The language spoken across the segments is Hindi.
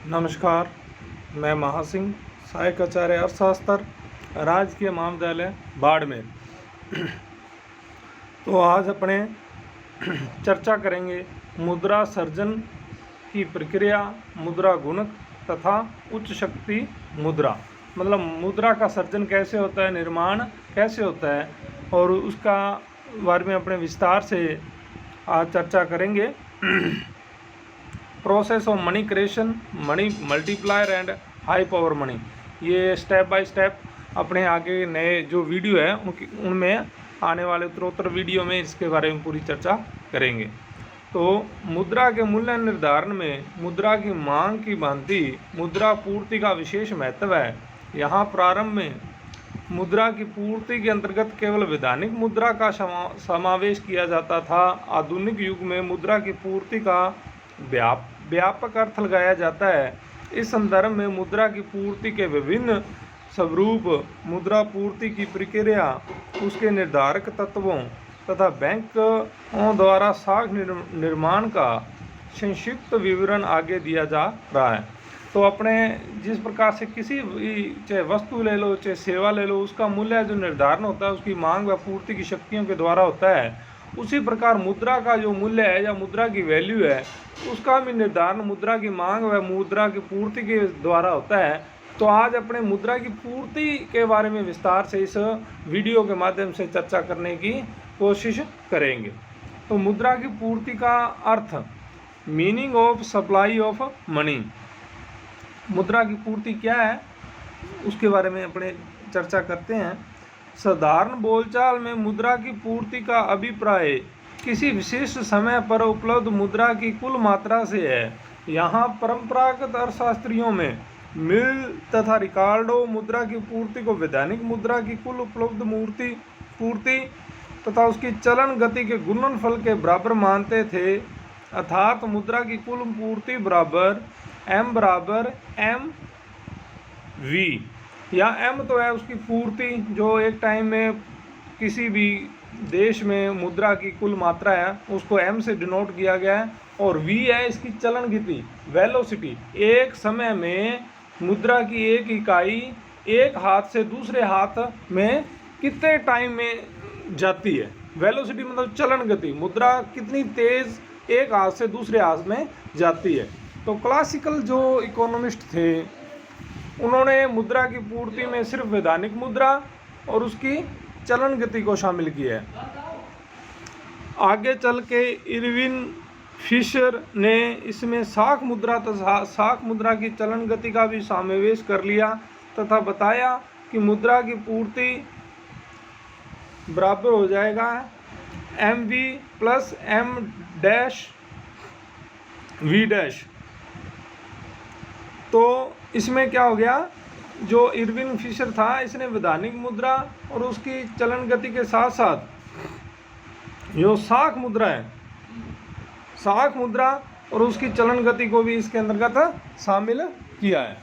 नमस्कार, मैं महासिंह, सहायक आचार्य अर्थशास्त्र, राजकीय महाविद्यालय बाड़मेर। तो आज अपने चर्चा करेंगे मुद्रा सर्जन की प्रक्रिया, मुद्रा गुणक तथा उच्च शक्ति मुद्रा। मतलब मुद्रा का सर्जन कैसे होता है, निर्माण कैसे होता है, और उसका बारे में अपने विस्तार से आज चर्चा करेंगे। Process of money creation, money multiplier and high power money, ये स्टेप बाय स्टेप अपने आगे नए जो वीडियो है उनमें आने वाले उत्तरोत्तर वीडियो में इसके बारे में पूरी चर्चा करेंगे। तो मुद्रा के मूल्य निर्धारण में मुद्रा की मांग की भांति मुद्रा पूर्ति का विशेष महत्व है। यहाँ प्रारंभ में मुद्रा की पूर्ति के अंतर्गत केवल वैधानिक मुद्रा का समावेश किया जाता था। आधुनिक युग में मुद्रा की पूर्ति का व्यापक अर्थ लगाया जाता है। इस संदर्भ में मुद्रा की पूर्ति के विभिन्न स्वरूप, मुद्रा पूर्ति की प्रक्रिया, उसके निर्धारक तत्वों तथा बैंकों द्वारा साख निर्माण का संक्षिप्त विवरण आगे दिया जा रहा है। तो अपने जिस प्रकार से किसी भी, चाहे वस्तु ले लो चाहे सेवा ले लो, उसका मूल्य जो निर्धारण होता है उसकी मांग व पूर्ति की शक्तियों के द्वारा होता है। उसी प्रकार मुद्रा का जो मूल्य है या मुद्रा की वैल्यू है, उसका भी निर्धारण मुद्रा की मांग व मुद्रा की पूर्ति के द्वारा होता है। तो आज अपने मुद्रा की पूर्ति के बारे में विस्तार से इस वीडियो के माध्यम से चर्चा करने की कोशिश करेंगे। तो मुद्रा की पूर्ति का अर्थ, meaning of supply of money. मुद्रा की पूर्ति क्या है उसके बारे में अपने चर्चा करते हैं। साधारण बोलचाल में मुद्रा की पूर्ति का अभिप्राय किसी विशिष्ट समय पर उपलब्ध मुद्रा की कुल मात्रा से है। यहाँ परंपरागत अर्थशास्त्रियों में मिल तथा रिकार्डो मुद्रा की पूर्ति को वैधानिक मुद्रा की कुल उपलब्ध पूर्ति तथा उसकी चलन गति के गुणनफल के बराबर मानते थे। अर्थात मुद्रा की कुल पूर्ति बराबर M V, या M तो है उसकी पूर्ति जो एक टाइम में किसी भी देश में मुद्रा की कुल मात्रा है उसको M से डिनोट किया गया है, और V है इसकी चलन गति, वेलोसिटी। एक समय में मुद्रा की एक इकाई एक हाथ से दूसरे हाथ में कितने टाइम में जाती है। वेलोसिटी मतलब चलन गति, मुद्रा कितनी तेज एक हाथ से दूसरे हाथ में जाती है। तो क्लासिकल जो इकोनॉमिस्ट थे उन्होंने मुद्रा की पूर्ति में सिर्फ वैधानिक मुद्रा और उसकी चलन गति को शामिल किया है। आगे चल के इरविन फिशर ने इसमें साख मुद्रा तथा साख मुद्रा की चलन गति का भी समावेश कर लिया तथा बताया कि मुद्रा की पूर्ति बराबर हो जाएगा MV प्लस M-V-। तो इसमें क्या हो गया, जो इरविन फिशर था इसने वैधानिक मुद्रा और उसकी चलन गति के साथ साथ जो साख मुद्रा है, साख मुद्रा और उसकी चलन गति को भी इसके अंतर्गत शामिल किया है।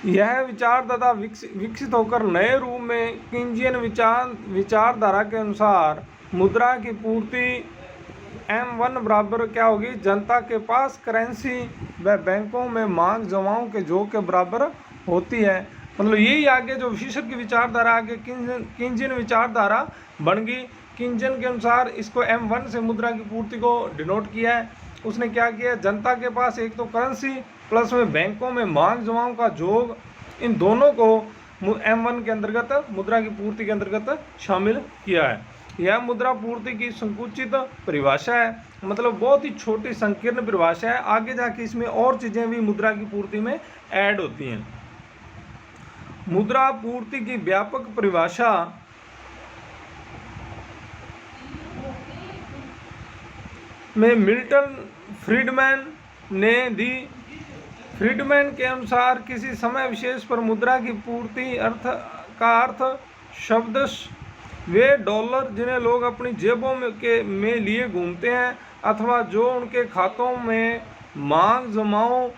यह विचार तथा विकसित होकर नए रूप में किंजियन विचारधारा के अनुसार मुद्रा की पूर्ति M1 बराबर क्या होगी, जनता के पास करेंसी व बैंकों में मांग जमाओं के जोग के बराबर होती है। मतलब यही आगे जो फिशर की विचारधारा आगे किंजियन विचारधारा बन गई। किंजियन के अनुसार इसको M1 से मुद्रा की पूर्ति को डिनोट किया है। उसने क्या किया, जनता के पास एक तो करेंसी प्लस में बैंकों में मांग जमाओं का जोग, इन दोनों को M1 के अंतर्गत मुद्रा की पूर्ति के अंतर्गत शामिल किया है। यह मुद्रा पूर्ति की संकुचित परिभाषा है, मतलब बहुत ही छोटी संकीर्ण परिभाषा है। आगे जाके इसमें और चीजें भी मुद्रा की पूर्ति में ऐड होती हैं। मुद्रा पूर्ति की व्यापक परिभाषा में मिल्टन फ्रीडमैन ने दी। फ्रीडमैन के अनुसार किसी समय विशेष पर मुद्रा की पूर्ति का अर्थ शब्दश वे डॉलर जिन्हें लोग अपनी जेबों में लिए घूमते हैं अथवा जो उनके खातों में मांग जमाओं,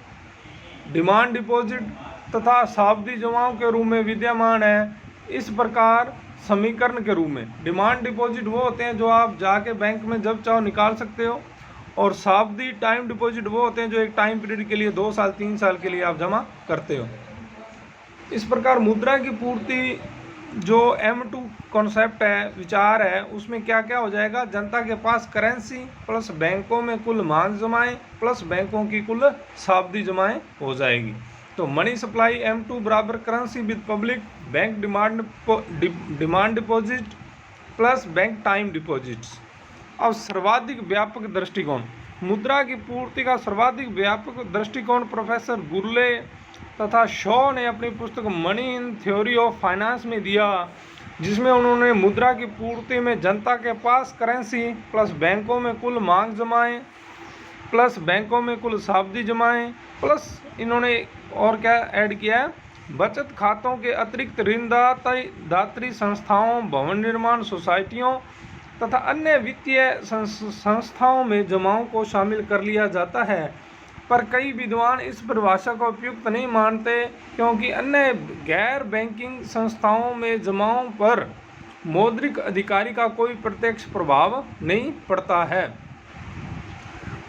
डिमांड डिपॉजिट तथा सावधि जमाओं के रूप में विद्यमान है। इस प्रकार समीकरण के रूप में डिमांड डिपॉजिट वो होते हैं जो आप जाके बैंक में जब चाहो निकाल सकते हो, और सावधि टाइम डिपॉजिट वो होते हैं जो एक टाइम पीरियड के लिए 2 साल 3 साल के लिए आप जमा करते हो। इस प्रकार मुद्रा की पूर्ति जो M2 कॉन्सेप्ट है, विचार है, उसमें क्या क्या हो जाएगा, जनता के पास करेंसी प्लस बैंकों में कुल मांग जमाएं प्लस बैंकों की कुल सावधि जमाएं हो जाएगी। तो मनी सप्लाई M2 बराबर currency with public bank demand deposit plus bank time deposits. अब सर्वाधिक व्यापक दृष्टिकोण, मुद्रा की पूर्ति का सर्वाधिक व्यापक दृष्टिकोण प्रोफेसर गुर्ले तथा शॉ ने अपनी पुस्तक money in theory of finance में दिया, जिसमें उन्होंने मुद्रा की पूर्ति में जनता के पास करेंसी प्लस बैंकों में कुल मांग जमाएं प्लस बैंकों में कुल सावधि जमाएं प्लस इन्होंने और क्या ऐड किया है, बचत खातों के अतिरिक्त ऋणदात्री संस्थाओं, भवन निर्माण सोसाइटियों तथा अन्य वित्तीय संस्थाओं में जमाओं को शामिल कर लिया जाता है। पर कई विद्वान इस परिभाषा को उपयुक्त नहीं मानते, क्योंकि अन्य गैर बैंकिंग संस्थाओं में जमाओं पर मौद्रिक अधिकारी का कोई प्रत्यक्ष प्रभाव नहीं पड़ता है।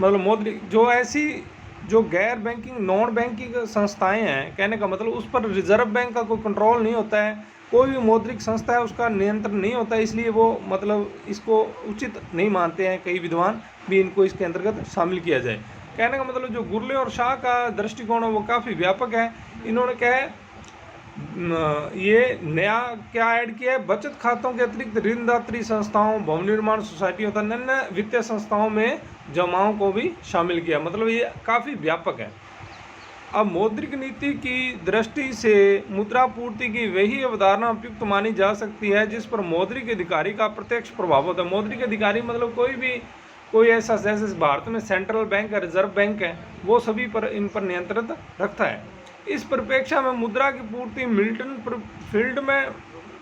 मतलब मौद्रिक जो ऐसी जो गैर बैंकिंग नॉन बैंकिंग संस्थाएं हैं, कहने का मतलब उस पर रिजर्व बैंक का कोई कंट्रोल नहीं होता है, कोई भी मौद्रिक संस्था है उसका नियंत्रण नहीं होता है, इसलिए वो मतलब इसको उचित नहीं मानते हैं कई विद्वान भी इनको इसके अंतर्गत शामिल किया जाए। कहने का मतलब जो गुर्ले और शाह का दृष्टिकोण है वो काफ़ी व्यापक है। इन्होंने क्या है, ये नया क्या ऐड किया है, बचत खातों के अतिरिक्त ऋणदात्री संस्थाओं, भवन निर्माण सोसाइटियों तथा अन्य वित्तीय संस्थाओं में जमाओं को भी शामिल किया। मतलब ये काफ़ी व्यापक है। अब मौद्रिक नीति की दृष्टि से मुद्रा पूर्ति की वही अवधारणा उपयुक्त मानी जा सकती है जिस पर मौद्रिक अधिकारी का प्रत्यक्ष प्रभाव होता है। मौद्रिक अधिकारी मतलब कोई ऐसा, जैसे भारत में सेंट्रल बैंक है, रिजर्व बैंक है, वो सभी पर इन पर नियंत्रण रखता है। इस परिप्रेक्ष्य में मुद्रा की पूर्ति मिल्टन फील्ड में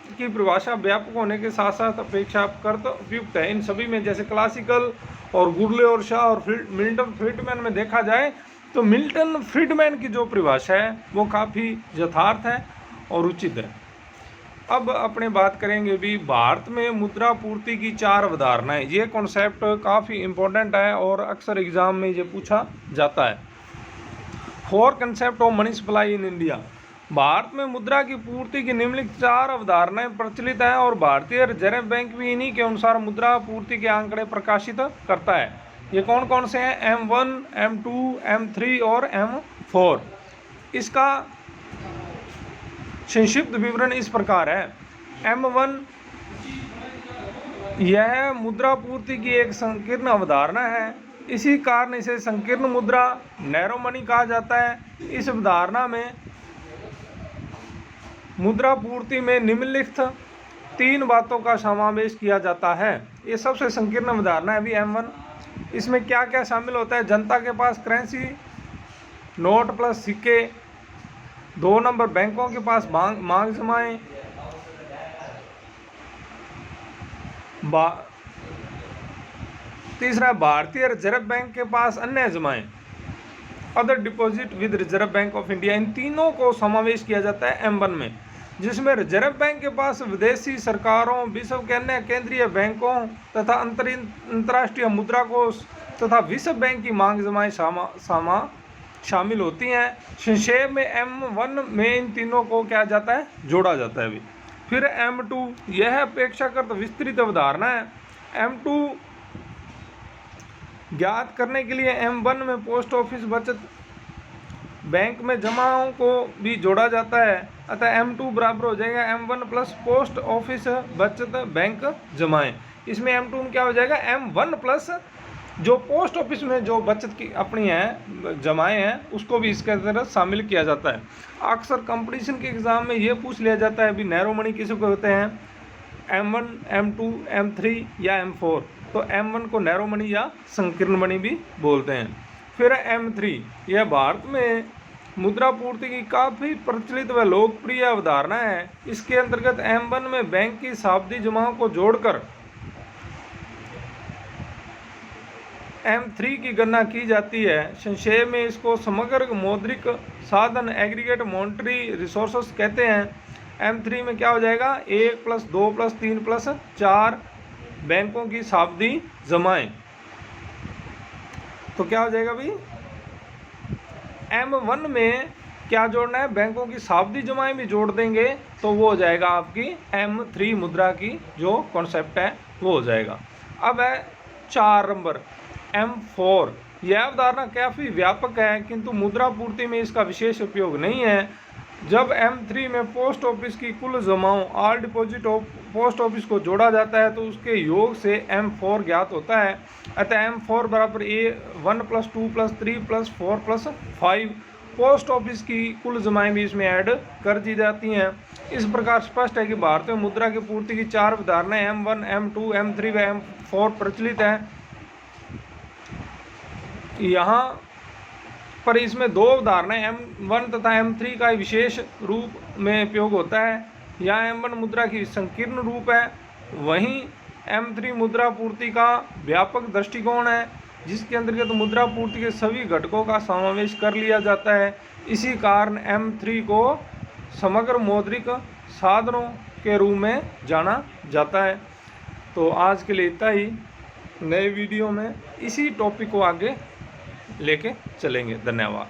की परिभाषा व्यापक होने के साथ साथ अपेक्षाकृत उपयुक्त है। इन सभी में जैसे क्लासिकल और गुर्ले और शाह और मिल्टन फ्रीडमैन में देखा जाए तो मिल्टन फ्रीडमैन की जो परिभाषा है वो काफ़ी यथार्थ है और उचित है। अब अपने बात करेंगे भी भारत में मुद्रा पूर्ति की 4 अवधारणाएं। ये कॉन्सेप्ट काफ़ी इम्पोर्टेंट है और अक्सर एग्जाम में ये पूछा जाता है। 4 concept of money supply in India. Bharat में मुद्रा की पूर्ति की निम्नलिखित 4 अवधारणाएं प्रचलित हैं और भारतीय रिजर्व बैंक भी इन्हीं के अनुसार मुद्रा पूर्ति के आंकड़े प्रकाशित करता है। ये कौन कौन से हैं? M1, M2, M3 और M4। इसका संक्षिप्त विवरण इस प्रकार है। M1 यह मुद्रा पूर्ति की एक संकीर्ण अवधारणा है, इसी कारण इसे संकीर्ण मुद्रा नैरो मनी कहा जाता है। इस अवधारणा में मुद्रा पूर्ति में निम्नलिखित 3 बातों का समावेश किया जाता है। ये सबसे संकीर्ण अवधारणा है अभी M1। इसमें क्या क्या शामिल होता है? जनता के पास करेंसी नोट प्लस सिक्के, 2 नंबर बैंकों के पास मांग जमाएं, तीसरा भारतीय रिजर्व बैंक के पास अन्य जमाएं, other deposit with Reserve Bank of India. इन तीनों को समावेश किया जाता है M1 में, जिसमें रिजर्व बैंक के पास विदेशी सरकारों, विश्व के अन्य केंद्रीय बैंकों तथा अंतर्राष्ट्रीय मुद्रा कोष तथा विश्व बैंक की मांग जमाएं शामिल होती हैं। संक्षेप में M1 में इन तीनों को क्या जाता है, जोड़ा जाता है अभी। फिर M2 यह अपेक्षाकृत विस्तृत अवधारणा है। M2 ज्ञात करने के लिए M1 में पोस्ट ऑफिस बचत बैंक में जमाओं को भी जोड़ा जाता है, अतः M2 बराबर हो जाएगा M1 प्लस पोस्ट ऑफिस बचत बैंक जमाएं। इसमें M2 में क्या हो जाएगा, M1 प्लस जो पोस्ट ऑफिस में जो बचत की अपनी है जमाएं हैं उसको भी इसके अंदर शामिल किया जाता है। अक्सर कंपटीशन के एग्ज़ाम में ये पूछ लिया जाता है अभी नैरो मनी किसी को होते हैं, M1, M2, M3 या M4। तो M1 को नैरो मनी या संकीर्ण मनी भी बोलते हैं। फिर M3 यह भारत में मुद्रा पूर्ति की काफ़ी प्रचलित व लोकप्रिय अवधारणा है। इसके अंतर्गत M1 में बैंक की सावधि जमाओं को जोड़कर M3 की गणना की जाती है। संक्षेप में इसको समग्र मौद्रिक साधन एग्रीगेट मॉनेटरी रिसोर्सेस कहते हैं। M3 में क्या हो जाएगा, 1 प्लस 2 प्लस 3 प्लस 4 बैंकों की सावधि जमाएं। तो क्या हो जाएगा भाई, M1 में क्या जोड़ना है, बैंकों की शाब्दी जमाएं भी जोड़ देंगे तो वो हो जाएगा आपकी M3 मुद्रा की जो कॉन्सेप्ट है वो हो जाएगा। अब है 4 नंबर M4। यह अवधारणा काफ़ी व्यापक है किंतु मुद्रा पूर्ति में इसका विशेष उपयोग नहीं है। जब M3 में पोस्ट ऑफिस की कुल जमाओं all deposit of post office को जोड़ा जाता है तो उसके योग से M4 ज्ञात होता है। अतः M4 बराबर A1 + 2 + 3 + 4 + 5। पोस्ट ऑफिस की कुल जमाएं भी इसमें ऐड कर दी जाती हैं। इस प्रकार स्पष्ट है कि भारतीय मुद्रा की पूर्ति की 4 अवधारणाएं M1, M2, M3 व M4 प्रचलित हैं। यहाँ पर इसमें 2 अवधारणाएं M1 तथा M3 का विशेष रूप में उपयोग होता है। यहाँ M1 मुद्रा की संकीर्ण रूप है, वहीं M3 मुद्रा पूर्ति का व्यापक दृष्टिकोण है जिसके अंतर्गत मुद्रा पूर्ति के सभी घटकों का समावेश कर लिया जाता है। इसी कारण M3 को समग्र मौद्रिक साधनों के रूप में जाना जाता है। तो आज के लिए इतना ही। नए वीडियो में इसी टॉपिक को आगे लेके चलेंगे। धन्यवाद।